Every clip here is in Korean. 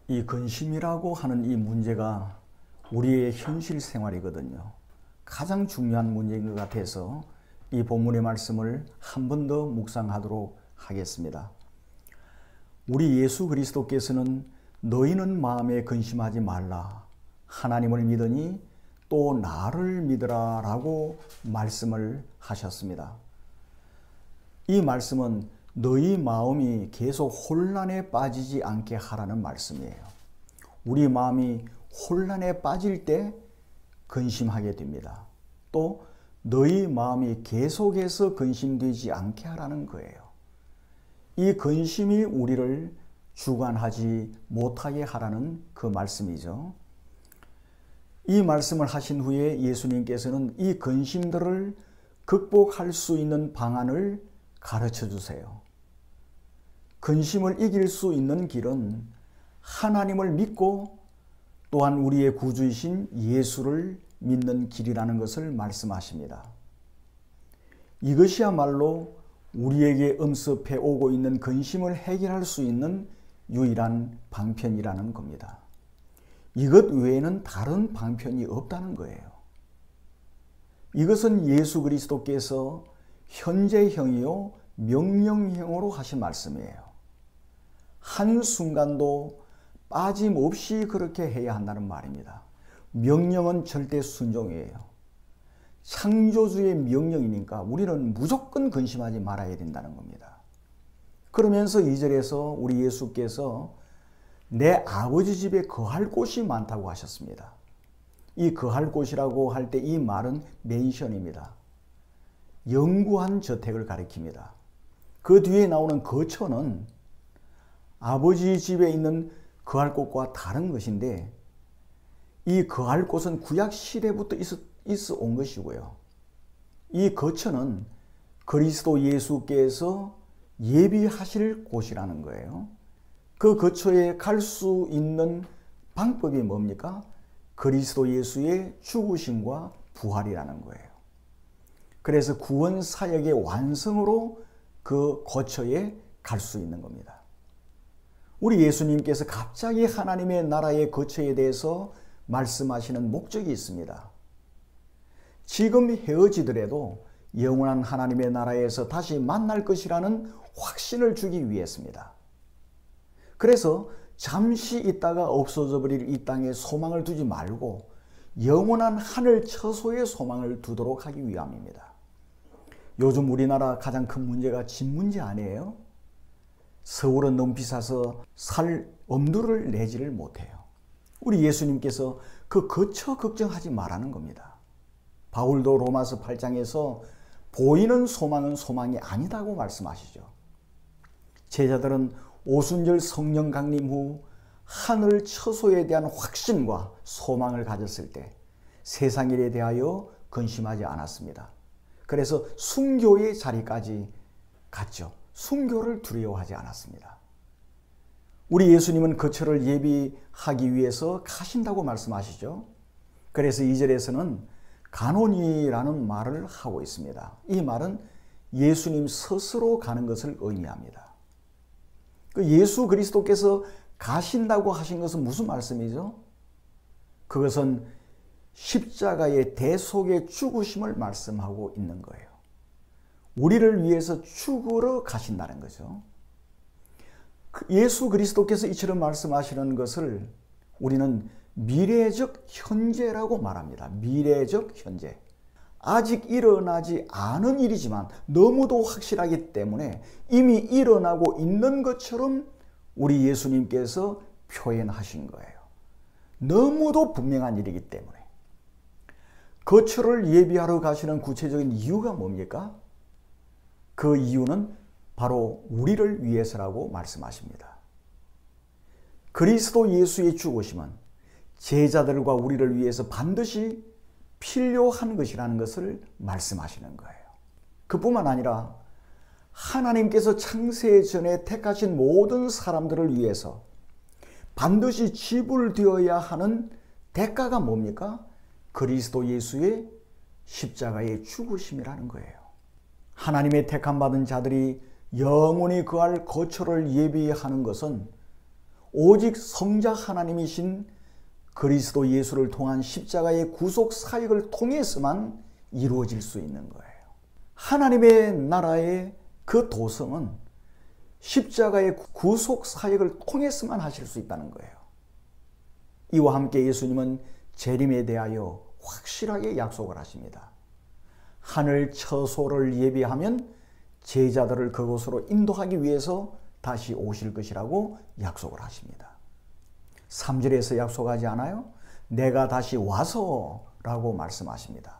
이 근심이라고 하는 이 문제가 우리의 현실 생활이거든요. 가장 중요한 문제인 것 같아서 이 본문의 말씀을 한 번 더 묵상하도록 하겠습니다. 우리 예수 그리스도께서는 너희는 마음에 근심하지 말라. 하나님을 믿으니 또 나를 믿으라 라고 말씀을 하셨습니다. 이 말씀은 너희 마음이 계속 혼란에 빠지지 않게 하라는 말씀이에요. 우리 마음이 혼란에 빠질 때 근심하게 됩니다. 또 너희 마음이 계속해서 근심되지 않게 하라는 거예요. 이 근심이 우리를 주관하지 못하게 하라는 그 말씀이죠. 이 말씀을 하신 후에 예수님께서는 이 근심들을 극복할 수 있는 방안을 가르쳐 주세요. 근심을 이길 수 있는 길은 하나님을 믿고 또한 우리의 구주이신 예수를 믿는 길이라는 것을 말씀하십니다. 이것이야말로 우리에게 엄습해 오고 있는 근심을 해결할 수 있는 유일한 방편이라는 겁니다. 이것 외에는 다른 방편이 없다는 거예요. 이것은 예수 그리스도께서 현재형이요 명령형으로 하신 말씀이에요. 한순간도 빠짐없이 그렇게 해야 한다는 말입니다. 명령은 절대 순종이에요. 창조주의 명령이니까 우리는 무조건 근심하지 말아야 된다는 겁니다. 그러면서 2절에서 우리 예수께서 내 아버지 집에 거할 곳이 많다고 하셨습니다. 이 거할 곳이라고 할 때 이 말은 맨션입니다. 영구한 저택을 가리킵니다. 그 뒤에 나오는 거처는 아버지 집에 있는 거할 곳과 다른 것인데 이 거할 곳은 구약 시대부터 있어 온 것이고요. 이 거처는 그리스도 예수께서 예비하실 곳이라는 거예요. 그 거처에 갈 수 있는 방법이 뭡니까? 그리스도 예수의 죽으심과 부활이라는 거예요. 그래서 구원 사역의 완성으로 그 거처에 갈 수 있는 겁니다. 우리 예수님께서 갑자기 하나님의 나라의 거처에 대해서 말씀하시는 목적이 있습니다. 지금 헤어지더라도 영원한 하나님의 나라에서 다시 만날 것이라는 확신을 주기 위해서입니다. 그래서 잠시 있다가 없어져 버릴 이 땅에 소망을 두지 말고 영원한 하늘 처소에 소망을 두도록 하기 위함입니다. 요즘 우리나라 가장 큰 문제가 집 문제 아니에요? 서울은 너무 비싸서 살 엄두를 내지를 못해요. 우리 예수님께서 그 거처 걱정하지 말라는 겁니다. 바울도 로마서 8장에서 보이는 소망은 소망이 아니다고 말씀하시죠. 제자들은 오순절 성령 강림 후 하늘 처소에 대한 확신과 소망을 가졌을 때 세상 일에 대하여 근심하지 않았습니다. 그래서 순교의 자리까지 갔죠. 순교를 두려워하지 않았습니다. 우리 예수님은 거처를 예비하기 위해서 가신다고 말씀하시죠. 그래서 2절에서는 가노니라는 말을 하고 있습니다. 이 말은 예수님 스스로 가는 것을 의미합니다. 그 예수 그리스도께서 가신다고 하신 것은 무슨 말씀이죠? 그것은 십자가의 대속의 죽으심을 말씀하고 있는 거예요. 우리를 위해서 죽으러 가신다는 거죠. 예수 그리스도께서 이처럼 말씀하시는 것을 우리는 미래적 현재라고 말합니다. 미래적 현재. 아직 일어나지 않은 일이지만 너무도 확실하기 때문에 이미 일어나고 있는 것처럼 우리 예수님께서 표현하신 거예요. 너무도 분명한 일이기 때문에. 거처를 예비하러 가시는 구체적인 이유가 뭡니까? 그 이유는 바로 우리를 위해서라고 말씀하십니다. 그리스도 예수의 죽으심은 제자들과 우리를 위해서 반드시 필요한 것이라는 것을 말씀하시는 거예요. 그뿐만 아니라 하나님께서 창세 전에 택하신 모든 사람들을 위해서 반드시 지불되어야 하는 대가가 뭡니까? 그리스도 예수의 십자가의 죽으심이라는 거예요. 하나님의 택함 받은 자들이 영원히 거할 거처를 예비하는 것은 오직 성자 하나님이신 그리스도 예수를 통한 십자가의 구속 사역을 통해서만 이루어질 수 있는 거예요. 하나님의 나라의 그 도성은 십자가의 구속 사역을 통해서만 하실 수 있다는 거예요. 이와 함께 예수님은 재림에 대하여 확실하게 약속을 하십니다. 하늘 처소를 예비하면 제자들을 그곳으로 인도하기 위해서 다시 오실 것이라고 약속을 하십니다. 3절에서 약속하지 않아요? 내가 다시 와서 라고 말씀하십니다.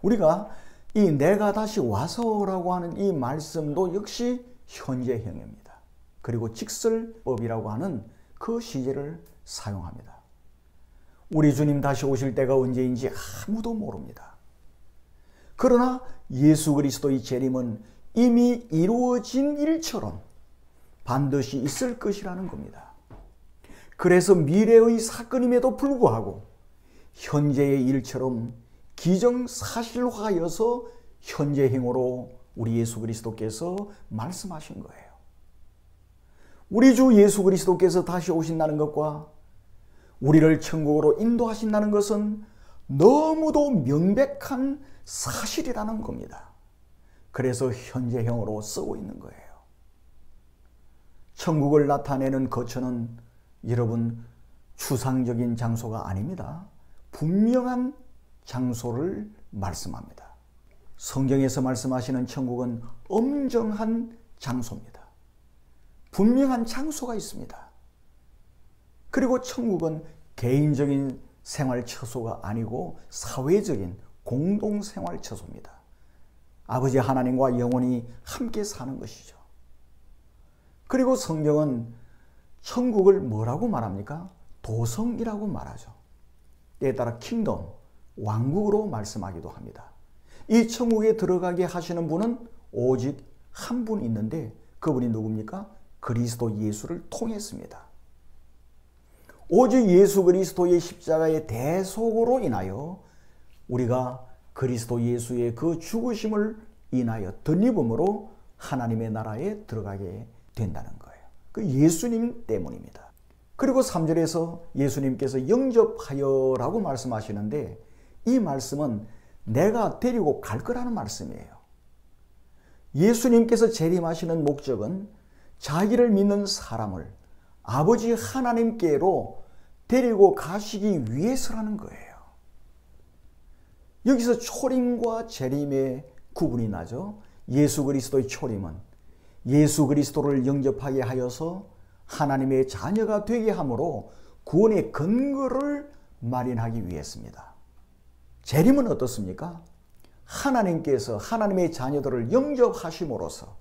우리가 이 내가 다시 와서라고 하는 이 말씀도 역시 현재형입니다. 그리고 직설법이라고 하는 그 시제를 사용합니다. 우리 주님 다시 오실 때가 언제인지 아무도 모릅니다. 그러나 예수 그리스도의 재림은 이미 이루어진 일처럼 반드시 있을 것이라는 겁니다. 그래서 미래의 사건임에도 불구하고 현재의 일처럼 기정사실화여서 현재행으로 우리 예수 그리스도께서 말씀하신 거예요. 우리 주 예수 그리스도께서 다시 오신다는 것과 우리를 천국으로 인도하신다는 것은 너무도 명백한 사실이라는 겁니다. 그래서 현재형으로 쓰고 있는 거예요. 천국을 나타내는 거처는 여러분 추상적인 장소가 아닙니다. 분명한 장소를 말씀합니다. 성경에서 말씀하시는 천국은 엄정한 장소입니다. 분명한 장소가 있습니다. 그리고 천국은 개인적인 생활 처소가 아니고 사회적인 공동생활 처소입니다. 아버지 하나님과 영원히 함께 사는 것이죠. 그리고 성경은 천국을 뭐라고 말합니까? 도성이라고 말하죠. 때에 따라 킹덤, 왕국으로 말씀하기도 합니다. 이 천국에 들어가게 하시는 분은 오직 한 분 있는데 그분이 누굽니까? 그리스도 예수를 통했습니다. 오직 예수 그리스도의 십자가의 대속으로 인하여 우리가 그리스도 예수의 그 죽으심을 인하여 덧입음으로 하나님의 나라에 들어가게 된다는 거예요. 그 예수님 때문입니다. 그리고 3절에서 예수님께서 영접하여라고 말씀하시는데 이 말씀은 내가 데리고 갈 거라는 말씀이에요. 예수님께서 재림하시는 목적은 자기를 믿는 사람을 아버지 하나님께로 데리고 가시기 위해서라는 거예요. 여기서 초림과 재림의 구분이 나죠. 예수 그리스도의 초림은 예수 그리스도를 영접하게 하여서 하나님의 자녀가 되게 함으로 구원의 근거를 마련하기 위해서입니다. 재림은 어떻습니까? 하나님께서 하나님의 자녀들을 영접하심으로써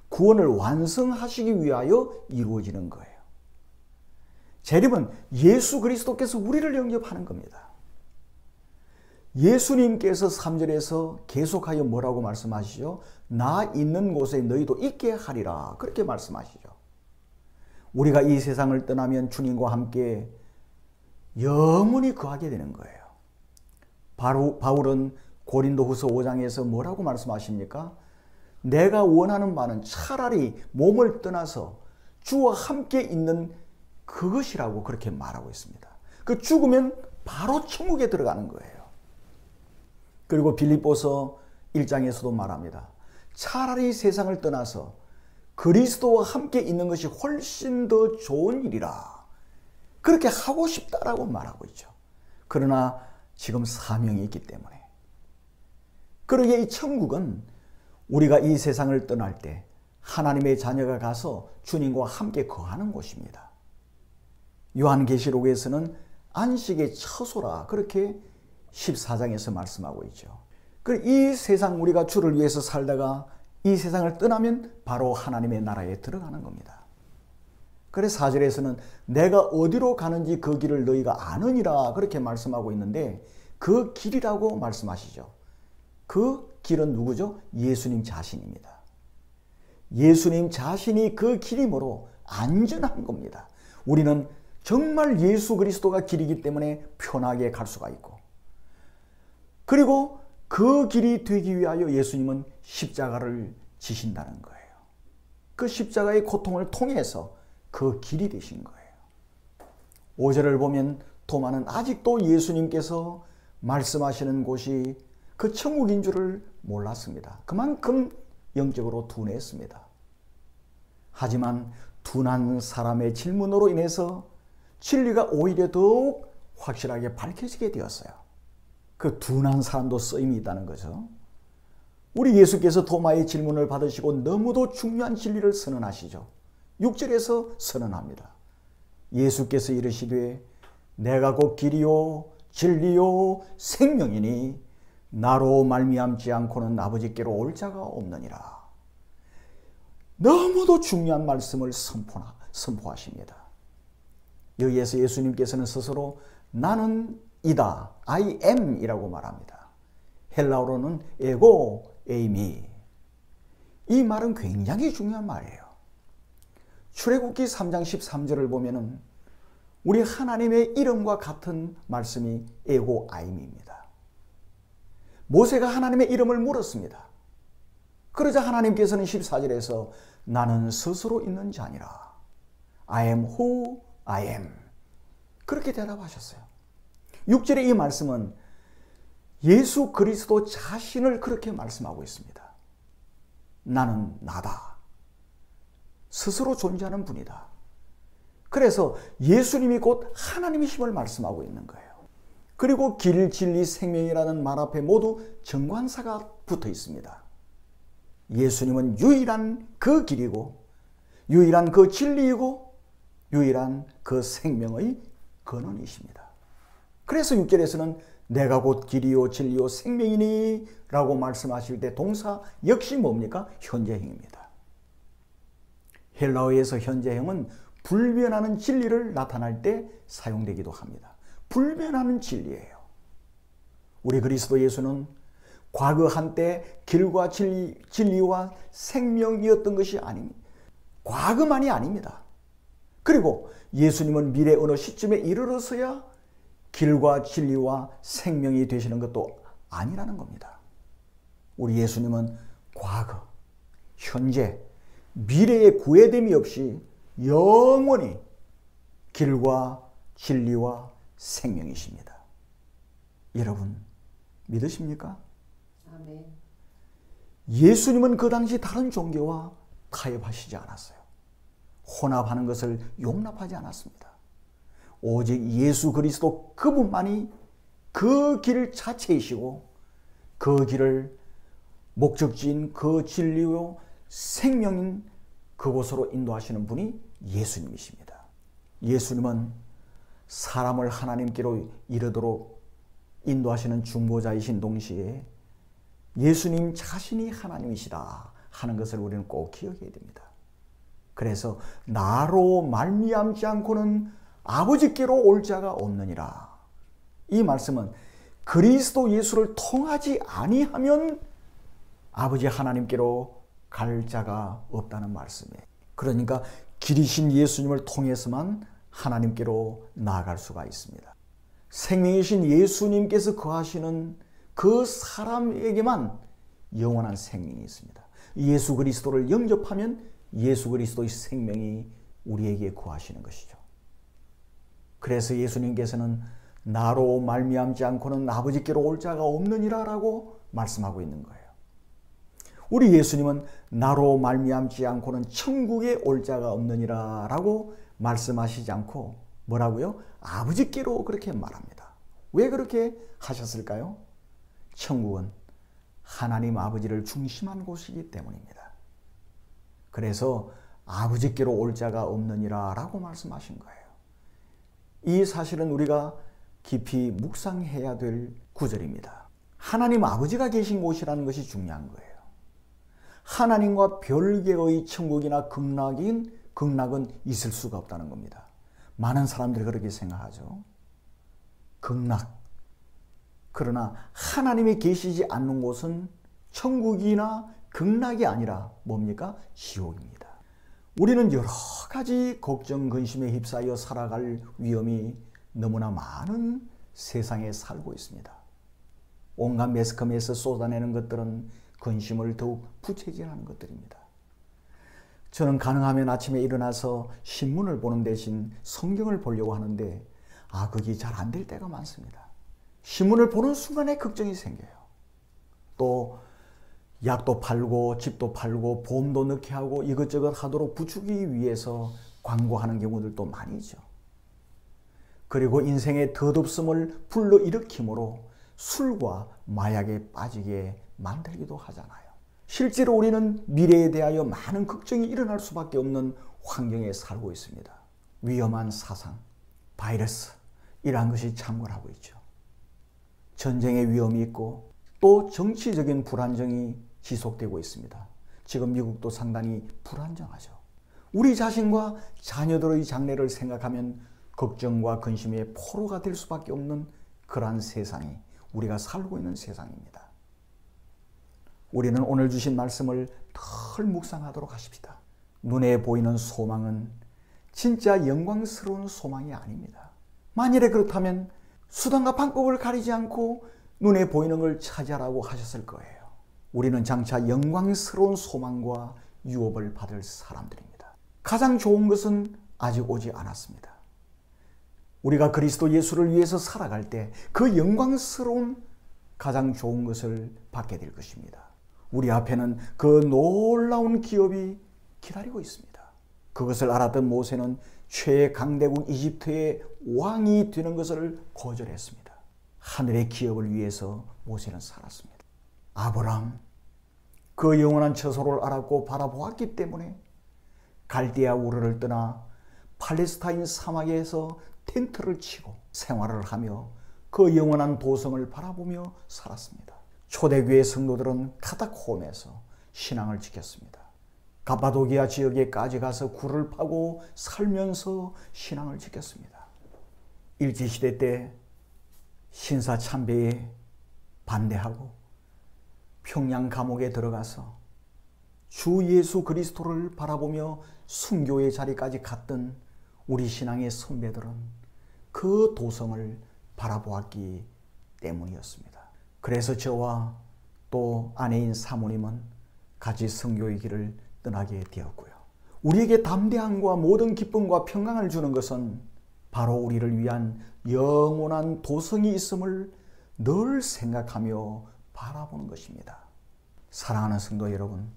구원을 완성하시기 위하여 이루어지는 거예요. 재림은 예수 그리스도께서 우리를 영접하는 겁니다. 예수님께서 3절에서 계속하여 뭐라고 말씀하시죠? 나 있는 곳에 너희도 있게 하리라 그렇게 말씀하시죠. 우리가 이 세상을 떠나면 주님과 함께 영원히 거하게 되는 거예요. 바울은 고린도후서 5장에서 뭐라고 말씀하십니까? 내가 원하는 바는 차라리 몸을 떠나서 주와 함께 있는 그것이라고 그렇게 말하고 있습니다. 그 죽으면 바로 천국에 들어가는 거예요. 그리고 빌립보서 1장에서도 말합니다. 차라리 세상을 떠나서 그리스도와 함께 있는 것이 훨씬 더 좋은 일이라. 그렇게 하고 싶다라고 말하고 있죠. 그러나 지금 사명이 있기 때문에. 그러기에 이 천국은 우리가 이 세상을 떠날 때 하나님의 자녀가 가서 주님과 함께 거하는 곳입니다. 요한계시록에서는 안식의 처소라 그렇게 14장에서 말씀하고 있죠. 이 세상 우리가 주를 위해서 살다가 이 세상을 떠나면 바로 하나님의 나라에 들어가는 겁니다. 그래서 4절에서는 내가 어디로 가는지 그 길을 너희가 아느니라 그렇게 말씀하고 있는데 그 길이라고 말씀하시죠. 그 길은 누구죠? 예수님 자신입니다. 예수님 자신이 그 길이므로 안전한 겁니다. 우리는 정말 예수 그리스도가 길이기 때문에 편하게 갈 수가 있고 그리고 그 길이 되기 위하여 예수님은 십자가를 지신다는 거예요. 그 십자가의 고통을 통해서 그 길이 되신 거예요. 5절을 보면 도마는 아직도 예수님께서 말씀하시는 곳이 그 천국인 줄을 몰랐습니다. 그만큼 영적으로 둔했습니다. 하지만 둔한 사람의 질문으로 인해서 진리가 오히려 더욱 확실하게 밝혀지게 되었어요. 그 둔한 사람도 쓰임이 있다는 거죠. 우리 예수께서 도마의 질문을 받으시고 너무도 중요한 진리를 선언하시죠. 6절에서 선언합니다. 예수께서 이르시되 내가 곧 길이요 진리요 생명이니 나로 말미암지 않고는 아버지께로 올 자가 없느니라. 너무도 중요한 말씀을 선포하십니다. 여기에서 예수님께서는 스스로 나는 이다, I am 이라고 말합니다. 헬라어로는 에고 에이미. 이 말은 굉장히 중요한 말이에요. 출애굽기 3장 13절을 보면은 우리 하나님의 이름과 같은 말씀이 에고 아임입니다. 모세가 하나님의 이름을 물었습니다. 그러자 하나님께서는 14절에서 나는 스스로 있는 자니라. I am who I am. 그렇게 대답하셨어요. 6절의 이 말씀은 예수 그리스도 자신을 그렇게 말씀하고 있습니다. 나는 나다. 스스로 존재하는 분이다. 그래서 예수님이 곧 하나님이심을 말씀하고 있는 거예요. 그리고 길, 진리, 생명이라는 말 앞에 모두 정관사가 붙어 있습니다. 예수님은 유일한 그 길이고 유일한 그 진리이고 유일한 그 생명의 근원이십니다. 그래서 6절에서는 내가 곧 길이요 진리요 생명이니 라고 말씀하실 때 동사 역시 뭡니까? 현재형입니다. 헬라어에서 현재형은 불변하는 진리를 나타날 때 사용되기도 합니다. 불변하는 진리예요. 우리 그리스도 예수는 과거 한때 길과 진리와 생명이었던 것이 아닙니다. 과거만이 아닙니다. 그리고 예수님은 미래 어느 시점에 이르러서야 길과 진리와 생명이 되시는 것도 아니라는 겁니다. 우리 예수님은 과거, 현재, 미래의 구애됨이 없이 영원히 길과 진리와 생명이십니다. 여러분 믿으십니까? 아멘. 예수님은 그 당시 다른 종교와 타협하시지 않았어요. 혼합하는 것을 용납하지 않았습니다. 오직 예수 그리스도 그분만이 그 길 자체이시고 그 길을 목적지인 그 진리요 생명인 그곳으로 인도하시는 분이 예수님이십니다. 예수님은 사람을 하나님께로 이르도록 인도하시는 중보자이신 동시에 예수님 자신이 하나님이시다 하는 것을 우리는 꼭 기억해야 됩니다. 그래서 나로 말미암지 않고는 아버지께로 올 자가 없느니라. 이 말씀은 그리스도 예수를 통하지 아니하면 아버지 하나님께로 갈 자가 없다는 말씀이에요. 그러니까 길이신 예수님을 통해서만 하나님께로 나아갈 수가 있습니다. 생명이신 예수님께서 거하시는 그 사람에게만 영원한 생명이 있습니다. 예수 그리스도를 영접하면 예수 그리스도의 생명이 우리에게 거하시는 것이죠. 그래서 예수님께서는 나로 말미암지 않고는 아버지께로 올 자가 없느니라 라고 말씀하고 있는 거예요. 우리 예수님은 나로 말미암지 않고는 천국에 올 자가 없느니라 라고 말씀하시지 않고 뭐라고요? 아버지께로 그렇게 말합니다. 왜 그렇게 하셨을까요? 천국은 하나님 아버지를 중심한 곳이기 때문입니다. 그래서 아버지께로 올 자가 없느니라 라고 말씀하신 거예요. 이 사실은 우리가 깊이 묵상해야 될 구절입니다. 하나님 아버지가 계신 곳이라는 것이 중요한 거예요. 하나님과 별개의 천국이나 극락은 있을 수가 없다는 겁니다. 많은 사람들이 그렇게 생각하죠. 극락. 그러나 하나님이 계시지 않는 곳은 천국이나 극락이 아니라 뭡니까? 지옥입니다. 우리는 여러 가지 걱정, 근심에 휩싸여 살아갈 위험이 너무나 많은 세상에 살고 있습니다. 온갖 매스컴에서 쏟아내는 것들은 근심을 더욱 부채질하는 것들입니다. 저는 가능하면 아침에 일어나서 신문을 보는 대신 성경을 보려고 하는데 그게 잘 안 될 때가 많습니다. 신문을 보는 순간에 걱정이 생겨요. 또 약도 팔고 집도 팔고 보험도 넣게 하고 이것저것 하도록 부추기 위해서 광고하는 경우들도 많이 있죠. 그리고 인생의 덧없음을 불러일으키므로 술과 마약에 빠지게 만들기도 하잖아요. 실제로 우리는 미래에 대하여 많은 걱정이 일어날 수밖에 없는 환경에 살고 있습니다. 위험한 사상, 바이러스 이러한 것이 창궐하고 있죠. 전쟁의 위험이 있고 또 정치적인 불안정이 지속되고 있습니다. 지금 미국도 상당히 불안정하죠. 우리 자신과 자녀들의 장래를 생각하면 걱정과 근심의 포로가 될 수밖에 없는 그러한 세상이 우리가 살고 있는 세상입니다. 우리는 오늘 주신 말씀을 덜 묵상하도록 하십시다. 눈에 보이는 소망은 진짜 영광스러운 소망이 아닙니다. 만일에 그렇다면 수단과 방법을 가리지 않고 눈에 보이는 걸 찾아라고 하셨을 거예요. 우리는 장차 영광스러운 소망과 유업을 받을 사람들입니다. 가장 좋은 것은 아직 오지 않았습니다. 우리가 그리스도 예수를 위해서 살아갈 때 그 영광스러운 가장 좋은 것을 받게 될 것입니다. 우리 앞에는 그 놀라운 기업이 기다리고 있습니다. 그것을 알았던 모세는 최강대국 이집트의 왕이 되는 것을 거절했습니다. 하늘의 기업을 위해서 모세는 살았습니다. 아브라함, 그 영원한 처소를 알았고 바라보았기 때문에 갈대아 우르를 떠나 팔레스타인 사막에서 텐트를 치고 생활을 하며 그 영원한 도성을 바라보며 살았습니다. 초대교회 성도들은 카타콤에서 신앙을 지켰습니다. 가파도기아 지역에까지 가서 굴을 파고 살면서 신앙을 지켰습니다. 일제시대 때 신사참배에 반대하고 평양 감옥에 들어가서 주 예수 그리스도를 바라보며 순교의 자리까지 갔던 우리 신앙의 선배들은 그 도성을 바라보았기 때문이었습니다. 그래서 저와 또 아내인 사모님은 같이 선교의 길을 떠나게 되었고요. 우리에게 담대함과 모든 기쁨과 평강을 주는 것은 바로 우리를 위한 영원한 도성이 있음을 늘 생각하며 바라보는 것입니다. 사랑하는 성도 여러분,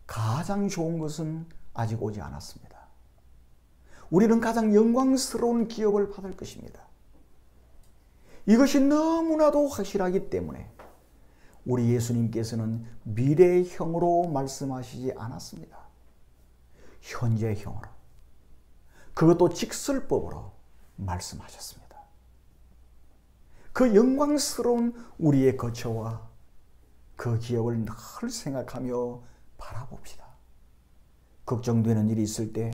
가장 좋은 것은 아직 오지 않았습니다. 우리는 가장 영광스러운 기업을 받을 것입니다. 이것이 너무나도 확실하기 때문에 우리 예수님께서는 미래형으로 말씀하시지 않았습니다. 현재형으로, 그것도 직설법으로 말씀하셨습니다. 그 영광스러운 우리의 거처와 그 기업을 늘 생각하며 바라봅시다. 걱정되는 일이 있을 때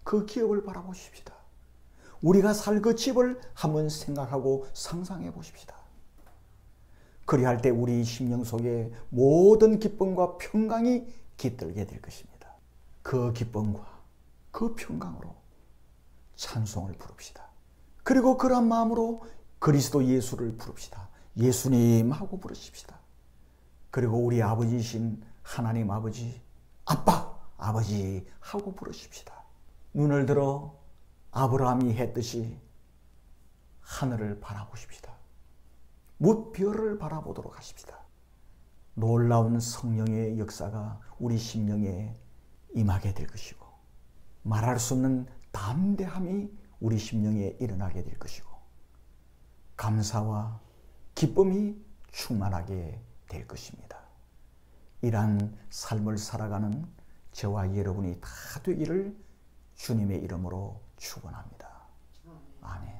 그 기업을 바라보십시다. 우리가 살 그 집을 한번 생각하고 상상해 보십시다. 그리할 때 우리 심령 속에 모든 기쁨과 평강이 깃들게 될 것입니다. 그 기쁨과 그 평강으로 찬송을 부릅시다. 그리고 그런 마음으로 그리스도 예수를 부릅시다. 예수님 하고 부르십시다. 그리고 우리 아버지이신 하나님 아버지, 아빠, 아버지 하고 부르십시다. 눈을 들어 아브라함이 했듯이 하늘을 바라보십시다. 무별을 바라보도록 하십시다. 놀라운 성령의 역사가 우리 심령에 임하게 될 것이고 말할 수 없는 담대함이 우리 심령에 일어나게 될 것이고 감사와 기쁨이 충만하게 될 것입니다. 이러한 삶을 살아가는 저와 여러분이 다 되기를 주님의 이름으로 축원합니다. 아멘.